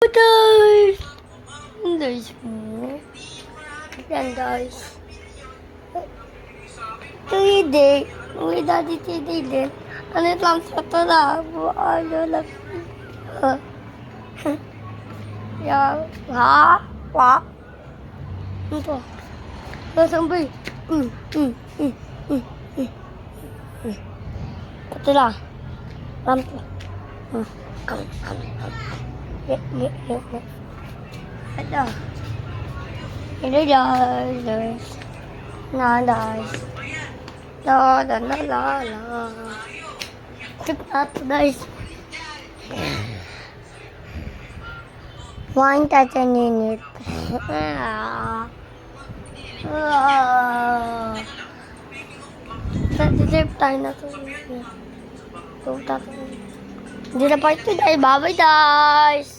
Guys! Guys mo. Yan guys. Tide. Uy, daddy tide din. Ano lang sa tala? Ano lang. Ya. Ha? Wa? Ano to? Nasambay. Patila. Lampu. Ada. Ini guys. Nah guys. La la la la la. Cepat guys. One touch a minute. Nag-deserve tayo na to. Hindi na pa ito guys. Bye-bye guys.